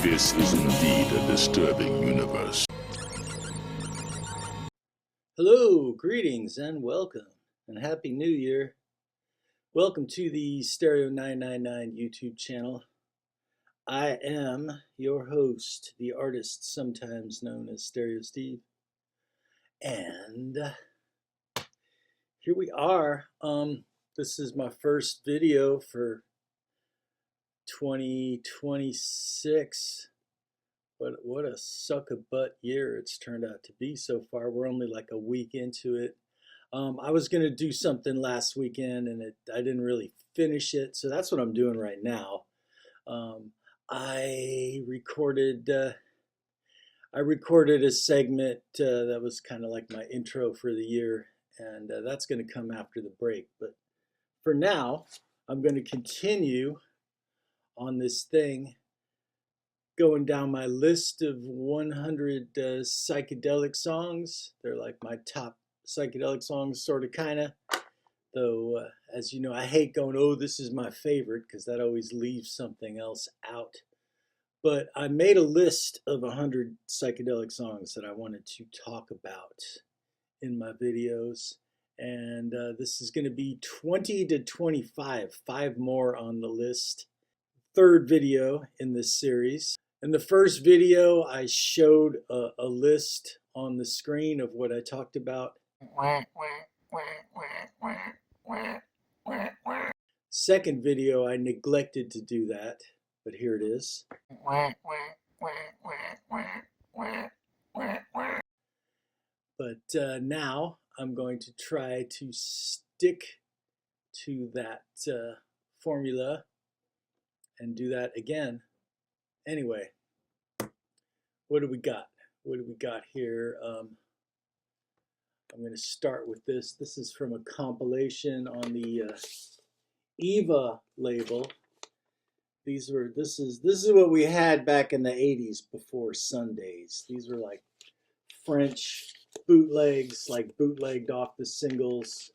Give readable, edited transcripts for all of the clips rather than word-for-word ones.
This is indeed a disturbing universe. Hello, greetings, and welcome, and Happy New Year. Welcome to the Stereo 999 YouTube channel. I am your host, the artist sometimes known as Stereo Steve. And here we are. This is my first video for 2026. But what a suck-a-butt year it's turned out to be so far. We're only like a week into it. I was going to do something last weekend and I didn't really finish it. So that's what I'm doing right now. I recorded a segment that was kind of like my intro for the year. And that's going to come after the break. But for now, I'm going to continue on this thing, going down my list of 100 psychedelic songs. They're like my top psychedelic songs, sort of, kind of. Though, as you know, I hate going, oh, this is my favorite, because that always leaves something else out. But I made a list of 100 psychedelic songs that I wanted to talk about in my videos. And this is going to be 20 to 25, 5 more on the list. Third video in this series. In the first video, I showed a list on the screen of what I talked about. Second video, I neglected to do that, but here it is. But now I'm going to try to stick to that formula and do that again. Anyway, what do we got? What do we got here? I'm going to start with this. This is from a compilation on the Eva label. This is what we had back in the 80s before Sundays. These were like French bootlegs, like bootlegged off the singles,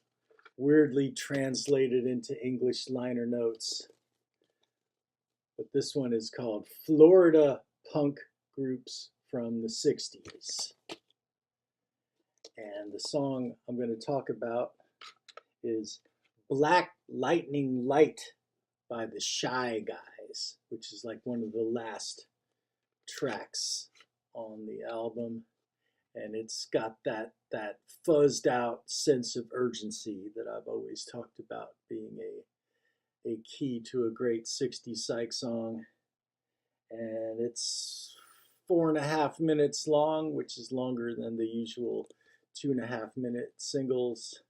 weirdly translated into English liner notes. But this one is called Florida Punk Groups from the 60s. And the song I'm going to talk about is Black Lightning Light by the Shy Guys, which is like one of the last tracks on the album. And it's got that fuzzed out sense of urgency that I've always talked about being a key to a great 60s psych song. And it's 4.5 minutes long, which is longer than the usual 2.5-minute singles.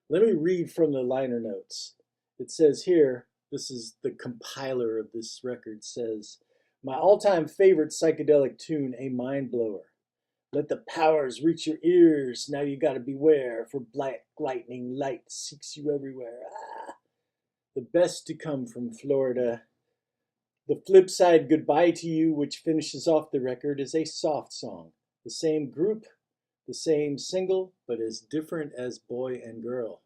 Let me read from the liner notes. It says here, this is the compiler of this record, says, my all-time favorite psychedelic tune, a mind blower. Let the powers reach your ears. Now you gotta beware, for black lightning light seeks you everywhere. The best to come from Florida. The flip side, Goodbye to You, which finishes off the record, is a soft song. The same group, the same single, but as different as Boy and Girl.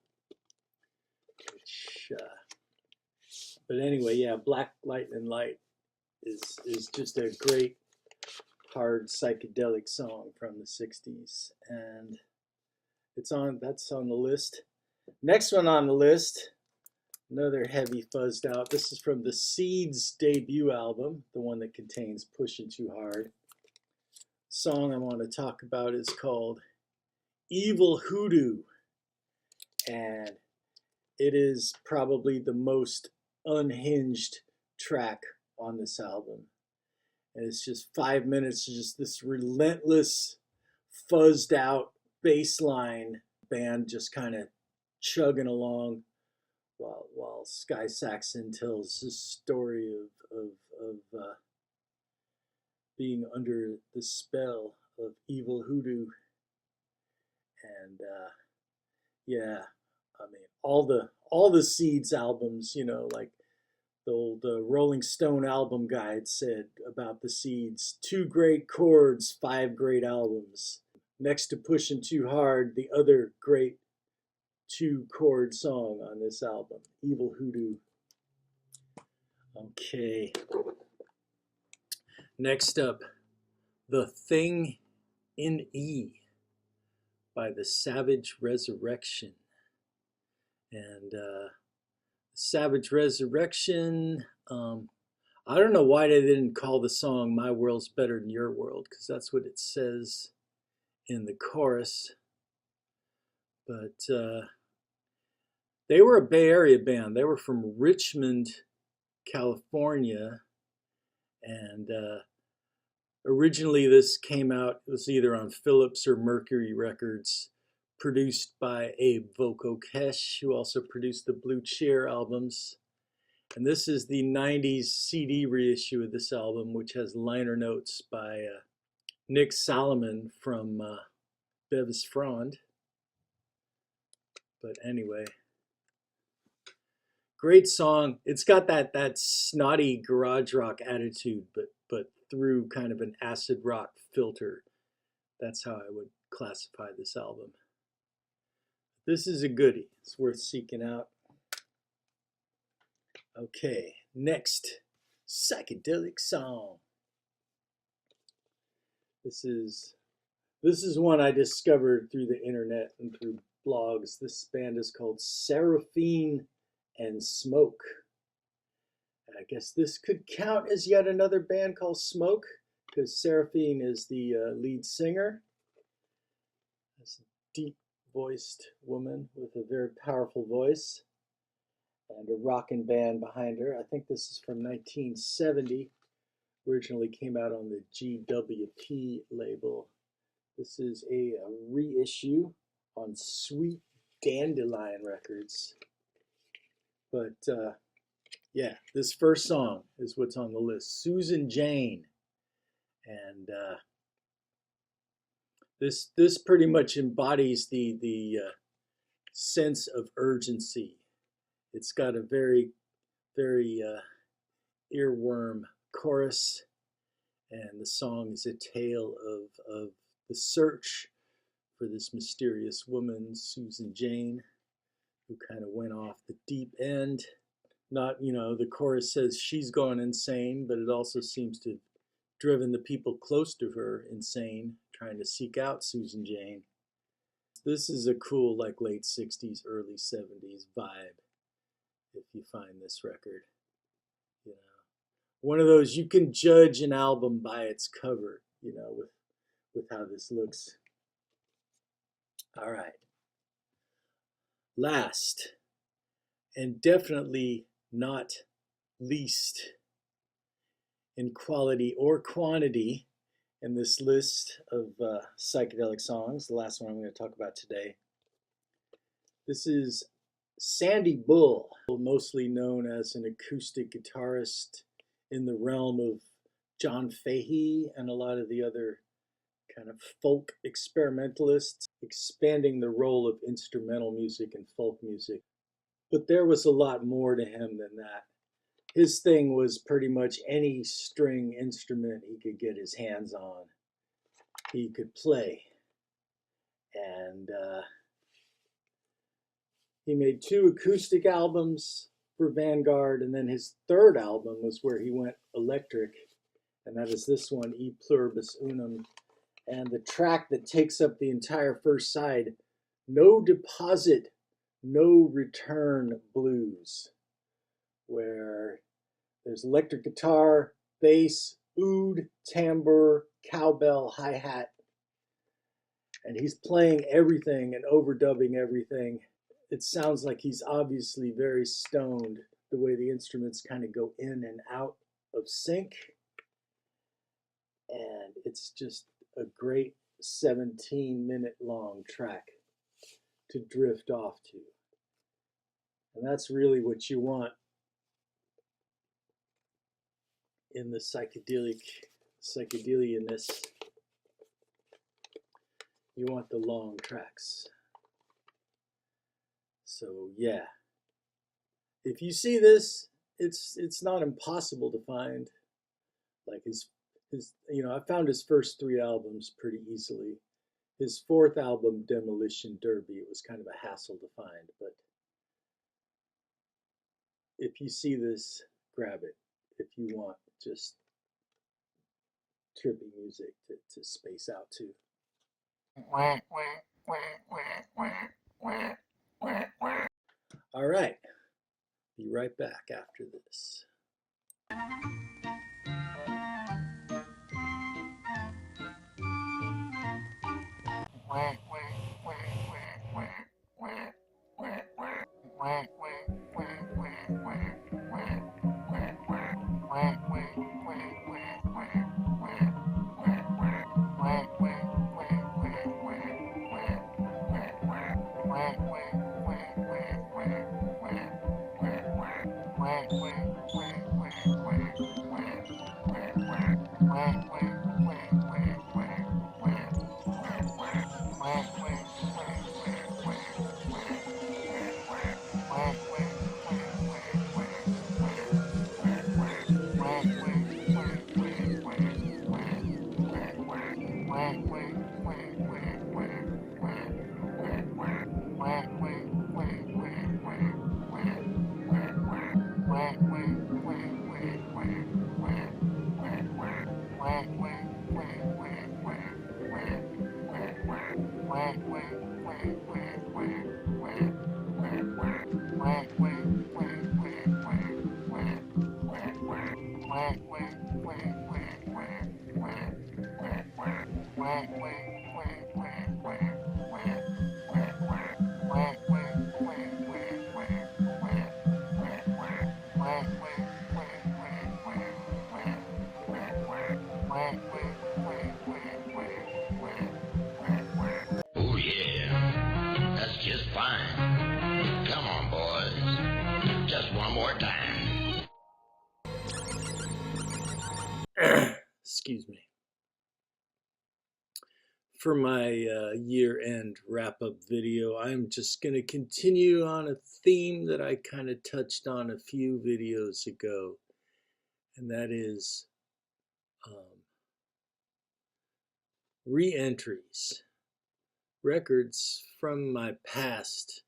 But anyway, yeah, Black Lightning Light is just a great hard psychedelic song from the 60s, and that's on the list. Next one on the list, another heavy fuzzed out. This is from the Seeds debut album, the one that contains Pushin' Too Hard. The song I want to talk about is called Evil Hoodoo, and it is probably the most unhinged track on this album. And it's just 5 minutes of just this relentless, fuzzed out bass line band just kind of chugging along while Sky Saxon tells this story of being under the spell of evil hoodoo. And yeah, I mean, all the Seeds albums, you know, like the old Rolling Stone album guide said about the Seeds, 2 great chords, 5 great albums. Next to Pushin' Too Hard, the other great 2-chord song on this album, Evil Hoodoo. Okay. Next up, The Thing in E by the Savage Resurrection. And Savage Resurrection, I don't know why they didn't call the song My World's Better Than Your World, because that's what it says in the chorus. But they were a Bay Area band. They were from Richmond, California. And originally this came out, it was either on Philips or Mercury Records, produced by Abe Vokokesh, who also produced the Blue Cheer albums. And this is the 90s CD reissue of this album, which has liner notes by Nick Solomon from Bevis Frond. But anyway, great song. It's got that snotty garage rock attitude, but through kind of an acid rock filter. That's how I would classify this album. This is a goodie. It's worth seeking out. Okay, next, psychedelic song. This is one I discovered through the internet and through blogs. This band is called Seraphine and Smoke. And I guess this could count as yet another band called Smoke, because Seraphine is the lead singer. This deep-voiced woman with a very powerful voice, and a rockin' band behind her. I think this is from 1970. Originally came out on the GWP label. This is a reissue on Sweet Dandelion Records. But yeah, this first song is what's on the list, Susan Jane. And this pretty much embodies the sense of urgency. It's got a very, very earworm chorus, and the song is a tale of the search for this mysterious woman, Susan Jane, who kind of went off the deep end. Not, the chorus says she's gone insane, but it also seems to have driven the people close to her insane, trying to seek out Susan Jane. This is a cool, like, late 60s, early 70s vibe. If you find this record, one of those you can judge an album by its cover, with how this looks. All right. Last, and definitely not least in quality or quantity in this list of psychedelic songs, the last one I'm going to talk about today. This is Sandy Bull, mostly known as an acoustic guitarist in the realm of John Fahey and a lot of the other kind of folk experimentalists, expanding the role of instrumental music and folk music. But there was a lot more to him than that. His thing was pretty much any string instrument he could get his hands on, he could play. And he made 2 acoustic albums for Vanguard, and then his 3rd album was where he went electric, and that is this one, E Pluribus Unum. And the track that takes up the entire first side, No Deposit, No Return Blues, where there's electric guitar, bass, oud, tambour, cowbell, hi-hat, and he's playing everything and overdubbing everything. It sounds like he's obviously very stoned, the way the instruments kind of go in and out of sync. And it's just a great 17-minute long track to drift off to. And that's really what you want in the psychedelia-ness. You want the long tracks. So yeah, if you see this, it's not impossible to find. Like his I found his first 3 albums pretty easily. His 4th album, Demolition Derby, it was kind of a hassle to find, but if you see this, grab it. If you want just trippy music to space out to. All right, be right back after this. Oh yeah, that's just fine. Come on, boys. Just one more time. Excuse me. For my year-end wrap-up video, I'm just going to continue on a theme that I kind of touched on a few videos ago, and that is re-entries, records from my past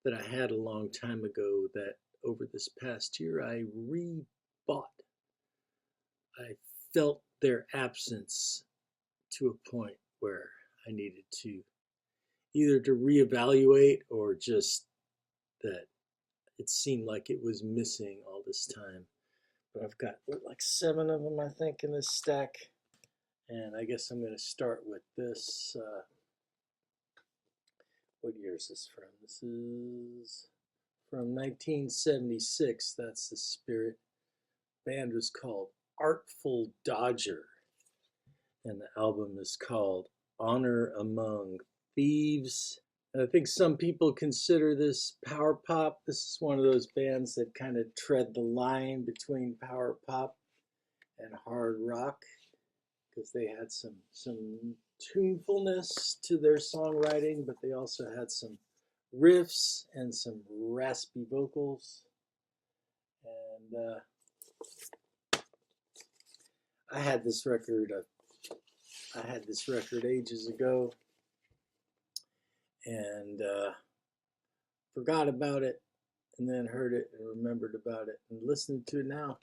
that I had a long time ago that over this past year I re-bought. I felt their absence to a point where I needed to either to reevaluate or just that it seemed like it was missing all this time. But I've got like 7 of them, I think, in this stack. And I guess I'm going to start with this. What year is this from? This is from 1976. That's the Spirit. Band was called Artful Dodger. And the album is called Honor Among Thieves. And I think some people consider this power pop. This is one of those bands that kind of tread the line between power pop and hard rock, because they had some tunefulness to their songwriting, but they also had some riffs and some raspy vocals. And I had this record ages ago, and forgot about it, and then heard it and remembered about it and listened to it now.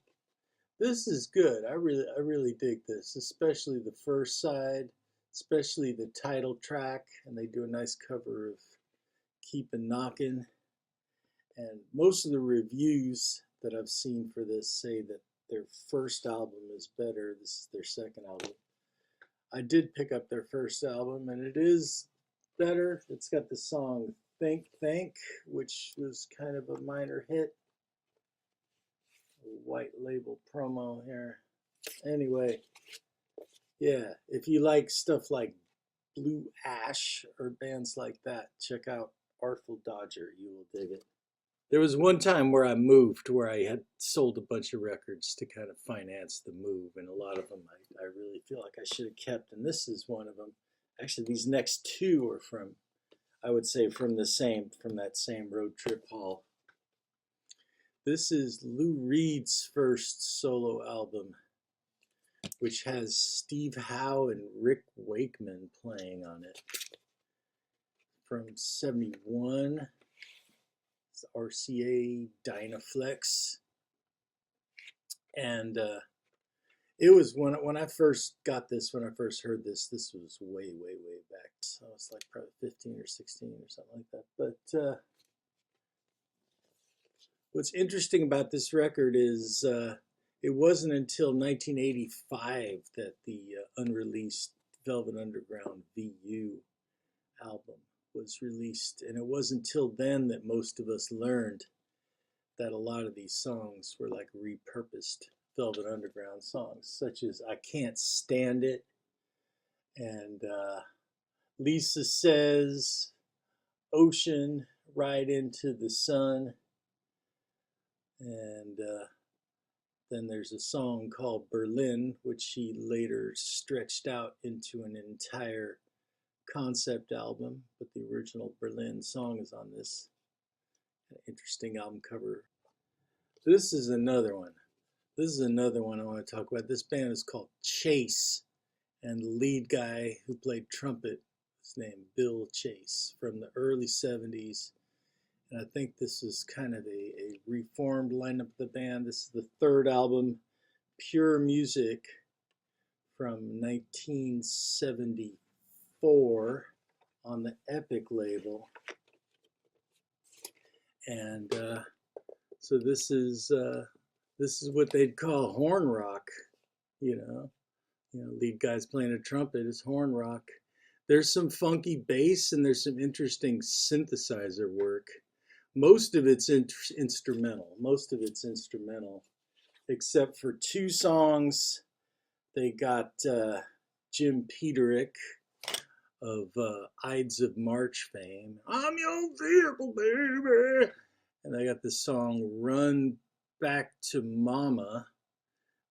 This is good. I really dig this, especially the first side, especially the title track, and they do a nice cover of Keepin' Knockin'. And most of the reviews that I've seen for this say that their first album is better. This is their second album. I did pick up their first album, and it is better. It's got the song Think, which was kind of a minor hit. A white label promo here. Anyway, yeah, if you like stuff like Blue Ash or bands like that, check out Artful Dodger. You will dig it. There was one time where I moved, where I had sold a bunch of records to kind of finance the move, and a lot of them I really feel like I should have kept, and this is one of them. Actually, these next 2 are from, I would say, from that same road trip haul. This is Lou Reed's first solo album, which has Steve Howe and Rick Wakeman playing on it. From 71, it's RCA Dynaflex. And It was when I first got this, when I first heard this. This was way, way, way back. So I was like probably 15 or 16 or something like that. But what's interesting about this record is it wasn't until 1985 that the unreleased Velvet Underground VU album was released, and it wasn't until then that most of us learned that a lot of these songs were like repurposed Velvet Underground songs, such as I Can't Stand It, and Lisa Says, Ocean, Ride Into the Sun, and then there's a song called Berlin, which he later stretched out into an entire concept album, but the original Berlin song is on this interesting album cover. This is another one. This is another one I want to talk about. This band is called Chase, and the lead guy who played trumpet is named Bill Chase from the early 70s. And I think this is kind of a reformed lineup of the band. This is the third album, Pure Music, from 1974 on the Epic label. And so this is what they'd call horn rock, you know. Lead guy's playing a trumpet is horn rock. There's some funky bass and there's some interesting synthesizer work. Most of it's instrumental. Most of it's instrumental, except for two songs. They got Jim Peterick of Ides of March fame. I'm your vehicle, baby. And they got the song Run Back to Mama,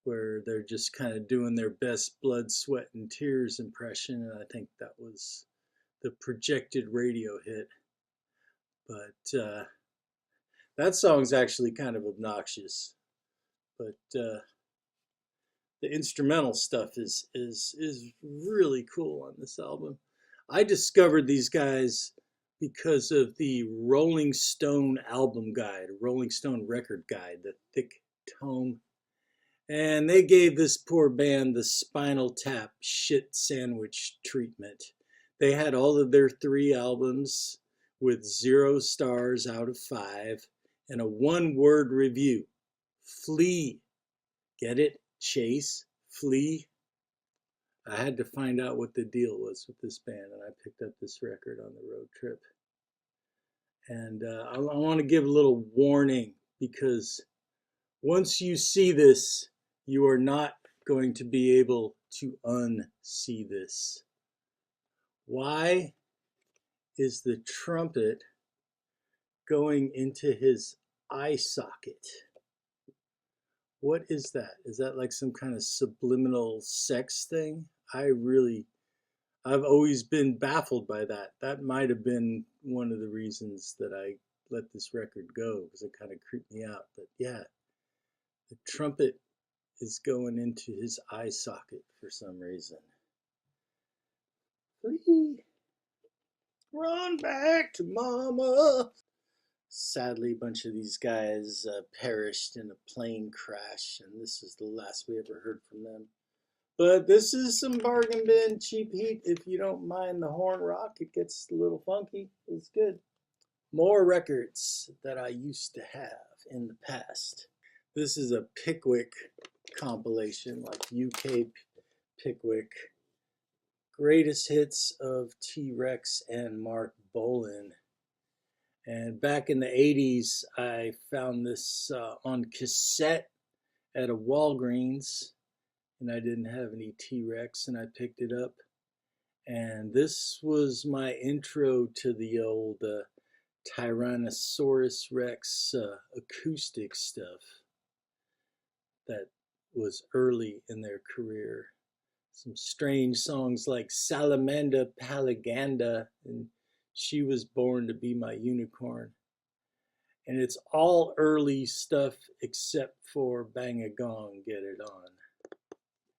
where they're just kind of doing their best Blood, Sweat, and Tears impression. And I think that was the projected radio hit. But that song's actually kind of obnoxious. But the instrumental stuff is really cool on this album. I discovered these guys because of the Rolling Stone album guide, Rolling Stone record guide, the thick tome. And they gave this poor band the Spinal Tap shit sandwich treatment. They had all of their 3 albums with 0 stars out of 5 and a 1-word review. Flee. Get it? Chase. Flee. I had to find out what the deal was with this band, and I picked up this record on the road trip. And I want to give a little warning, because once you see this, you are not going to be able to unsee this. Why is the trumpet going into his eye socket? What is that? Is that like some kind of subliminal sex thing? I've always been baffled by that. That might have been one of the reasons that I let this record go, because it kind of creeped me out. But yeah, the trumpet is going into his eye socket for some reason. Please run back to mama. Sadly, a bunch of these guys perished in a plane crash, and this is the last we ever heard from them. But this is some bargain bin cheap heat. If you don't mind the horn rock, it gets a little funky. It's good. More records that I used to have in the past. This is a Pickwick compilation, like UK Pickwick. Greatest hits of T-Rex and Mark Bolan. And back in the 80s, I found this on cassette at a Walgreens, and I didn't have any T-Rex, and I picked it up. And this was my intro to the old Tyrannosaurus Rex acoustic stuff that was early in their career. Some strange songs like Salamander Palaganda and She Was Born to Be My Unicorn. And it's all early stuff except for Bang a Gong, Get It On.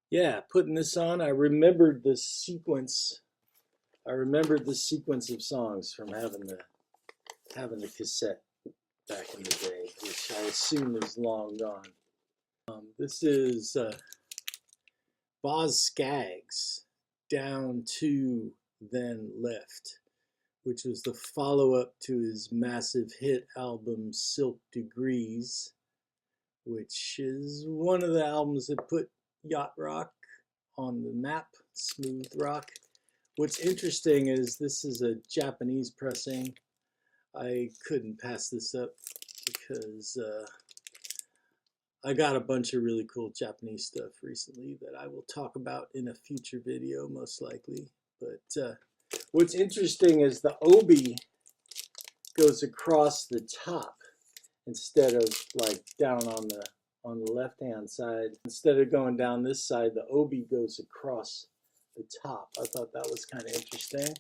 Yeah, putting this on, I remembered the sequence. I remembered the sequence of songs from having the cassette back in the day, which I assume is long gone. This is Boz Scaggs, Down to Then Left, which was the follow-up to his massive hit album Silk Degrees, which is one of the albums that put yacht rock on the map, smooth rock. What's interesting is this is a Japanese pressing. I couldn't pass this up because I got a bunch of really cool Japanese stuff recently that I will talk about in a future video, most likely. But what's interesting is the obi goes across the top instead of like down on the left-hand side. Instead of going down this side, the obi goes across the top. I thought that was kind of interesting.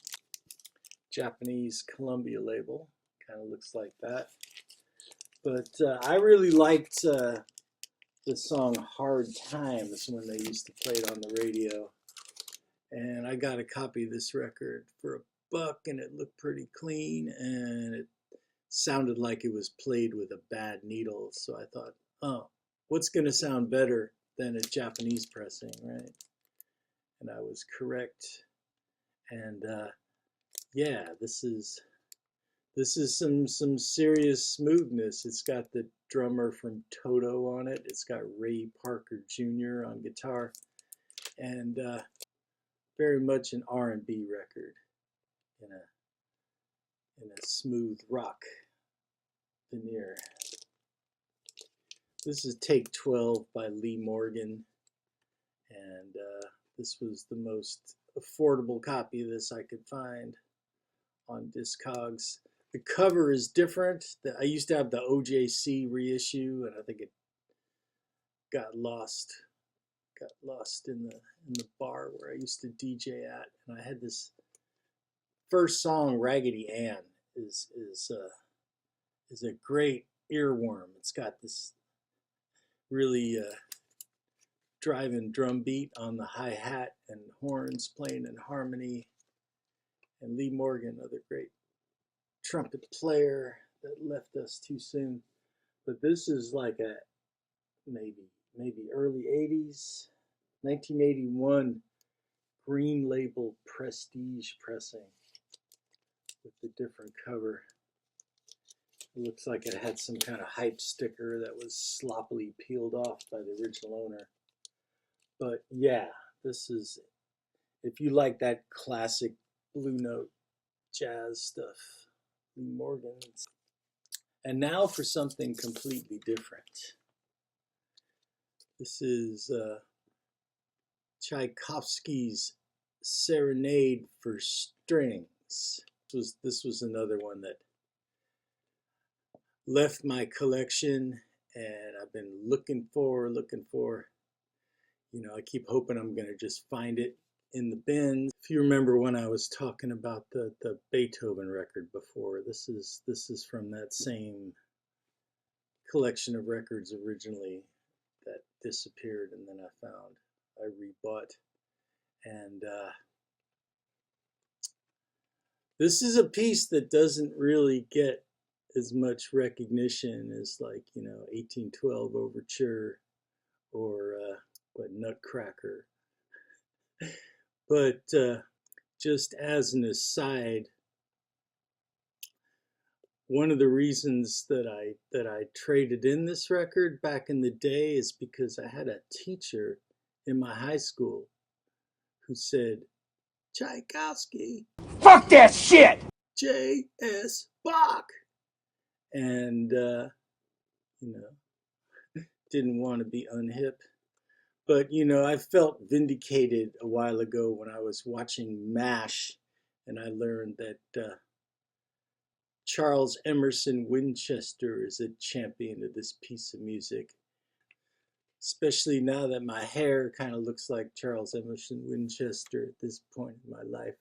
Japanese Columbia label, kind of looks like that. But I really liked the song Hard Times when they used to play it on the radio. And I got a copy of this record for $1, and it looked pretty clean, and it sounded like it was played with a bad needle. So I thought, oh, what's going to sound better than a Japanese pressing, right? And I was correct. And yeah, this is some serious smoothness. It's got the drummer from Toto on it. It's got Ray Parker Jr. on guitar, and very much an R&B record in a smooth rock veneer. This is Take 12 by Lee Morgan, and this was the most affordable copy of this I could find on Discogs. The cover is different. I used to have the OJC reissue, and I think it got lost in the bar where I used to DJ at. And I had this first song, Raggedy Ann, is a great earworm. It's got this really driving drum beat on the hi-hat and horns playing in harmony. And Lee Morgan, another great trumpet player that left us too soon. But this is like a maybe early 80s, 1981 green label prestige pressing with the different cover. It looks like it had some kind of hype sticker that was sloppily peeled off by the original owner. But yeah, this is, if you like that classic Blue Note jazz stuff, Lee Morgan. And now for something completely different. This is Tchaikovsky's Serenade for Strings. This was another one that left my collection, and I've been looking for. You know, I keep hoping I'm going to just find it in the bins. If you remember when I was talking about the Beethoven record before, this is from that same collection of records originally that disappeared, and then I rebought. And this is a piece that doesn't really get as much recognition as, like, you know, 1812 Overture or Nutcracker. But just as an aside, one of the reasons that I traded in this record back in the day is because I had a teacher in my high school who said, Tchaikovsky, fuck that shit! J.S. Bach. And, you know, didn't want to be unhip. But, you know, I felt vindicated a while ago when I was watching MASH, and I learned that Charles Emerson Winchester is a champion of this piece of music. Especially now that my hair kind of looks like Charles Emerson Winchester at this point in my life.